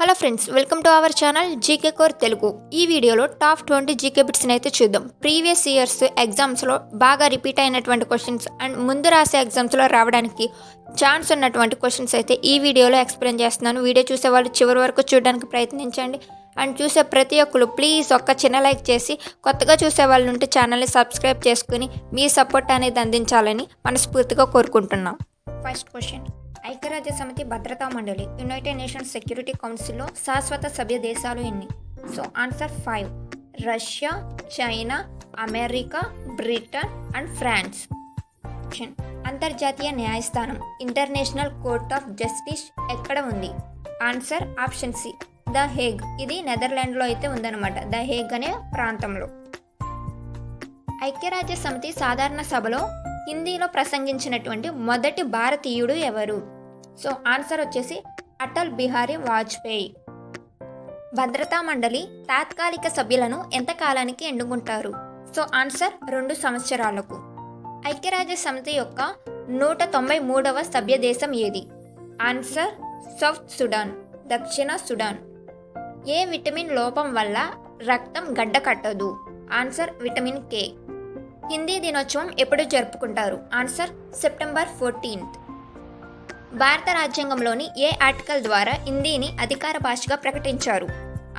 Hello friends, welcome to our channel GK core Telugu. ఈ వీడియోలో top 20 GK బిట్స్ని అయితే చూద్దాం. ప్రీవియస్ ఇయర్స్ ఎగ్జామ్స్లో బాగా రిపీట్ అయినటువంటి క్వశ్చన్స్ అండ్ ముందు రాసే ఎగ్జామ్స్లో రావడానికి ఛాన్స్ ఉన్నటువంటి క్వశ్చన్స్ అయితే ఈ వీడియోలో ఎక్స్ప్లెయిన్ చేస్తున్నాను. వీడియో చూసే వాళ్ళు చివరి వరకు చూడడానికి ప్రయత్నించండి. అండ్ చూసే ప్రతి ఒక్కరు ప్లీజ్ ఒక్క చిన్న లైక్ చేసి, కొత్తగా చూసే వాళ్ళు ఉంటే ఛానల్ని సబ్స్క్రైబ్ చేసుకుని మీ సపోర్ట్ అనేది అందించాలని మనస్ఫూర్తిగా కోరుకుంటున్నాం. ఫస్ట్ క్వశ్చన్: ఐక్యరాజ్య సమితి భద్రతా మండలి యునైటెడ్ నేషన్స్ సెక్యూరిటీ కౌన్సిల్లో శాశ్వత సభ్య దేశాలు ఎన్ని? So answer 5. Russia, China, America, Britain and France. అంతర్జాతీయ న్యాయస్థానం ఇంటర్నేషనల్ కోర్ట్ ఆఫ్ జస్టిస్ ఎక్కడ ఉంది? Answer option C, the Hague. ఇది నెదర్లాండ్లో అయితే ఉందన్నమాట, ద హేగ్ అనే ప్రాంతంలో. ఐక్యరాజ్య సమితి సాధారణ సభలో హిందీలో ప్రసంగించినటువంటి మొదటి భారతీయుడు ఎవరు? సో ఆన్సర్ వచ్చేసి అటల్ బిహారీ వాజ్పేయి. భద్రతా మండలి తాత్కాలిక సభ్యులను ఎంత కాలానికి ఎన్నుకుంటారు? సో ఆన్సర్ 2 సంవత్సరాలకు. ఐక్యరాజ్య సమితి యొక్క 193వ సభ్య దేశం ఏది? ఆన్సర్ సౌత్ సుడాన్, దక్షిణ సుడాన్. ఏ విటమిన్ లోపం వల్ల రక్తం గడ్డ కట్టదు? Answer vitamin K. హిందీ దినోత్సవం ఎప్పుడు జరుపుకుంటారు? Answer September 14. భారత రాజ్యాంగంలోని ఏ ఆర్టికల్ ద్వారా హిందీని అధికార భాషగా ప్రకటించారు?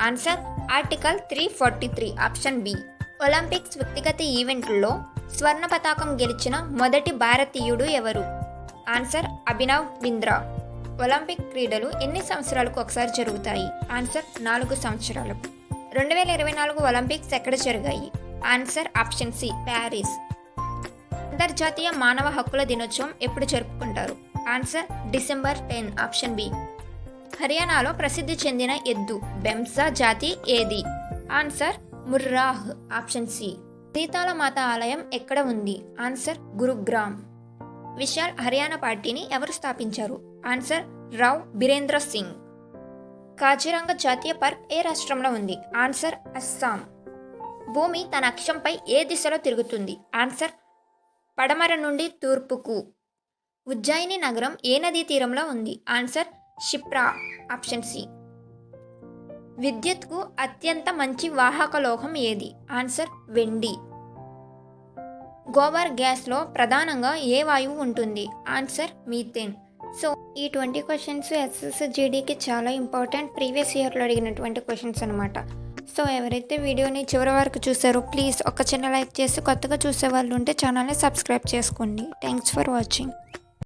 Answer article 343, option B. Olympics వ్యక్తిగత ఈవెంట్లో స్వర్ణ పతాకం గెలిచిన మొదటి భారతీయుడు ఎవరు? ఆన్సర్ అభినవ్ బింద్రా. ఒలింపిక్ క్రీడలు ఎన్ని సంవత్సరాలకు ఒకసారి జరుగుతాయి? ఆన్సర్ 4 సంవత్సరాలకు. 2024 ఒలింపిక్స్ ఎక్కడ జరిగాయి? Answer option C, Paris. అంతర్జాతీయ మానవ హక్కుల దినోత్సవం ఎప్పుడు జరుపుకుంటారు? Answer December 10, option B. హర్యానాలో ప్రసిద్ధి చెందిన ఎద్దు బెంసా జాతి ఏది? Answer Murrah, option C. Sheetala Mata ఆలయం ఎక్కడ ఉంది? ఆన్సర్ గురుగ్రామ్. విశాల్ హర్యానా పార్టీని ఎవరు స్థాపించారు? ఆన్సర్ రావ్ బిరేంద్ర సింగ్. కాజిరంగ జాతీయ పార్క్ ఏ రాష్ట్రంలో ఉంది? ఆన్సర్ అస్సాం. భూమి తన అక్షంపై ఏ దిశలో తిరుగుతుంది? ఆన్సర్ పడమర నుండి తూర్పుకు. ఉజ్జయిని నగరం ఏ నదీ తీరంలో ఉంది? Answer Shipra, option C. విద్యుత్కు అత్యంత మంచి వాహక లోహం ఏది? ఆన్సర్ వెండి. గోబర్ గ్యాస్లో ప్రధానంగా ఏ వాయువు ఉంటుంది? Answer methane. సో ఈ 20 క్వశ్చన్స్ ఎస్ఎస్జిడికి చాలా ఇంపార్టెంట్, ప్రీవియస్ ఇయర్లో అడిగినటువంటి క్వశ్చన్స్ అనమాట. సో ఎవరైతే వీడియోని చివరి వరకు చూసారో ప్లీజ్ ఒక చిన్న లైక్ చేసి, కొత్తగా చూసే వాళ్ళు ఉంటే ఛానల్ని సబ్స్క్రైబ్ చేసుకోండి. Thanks for watching.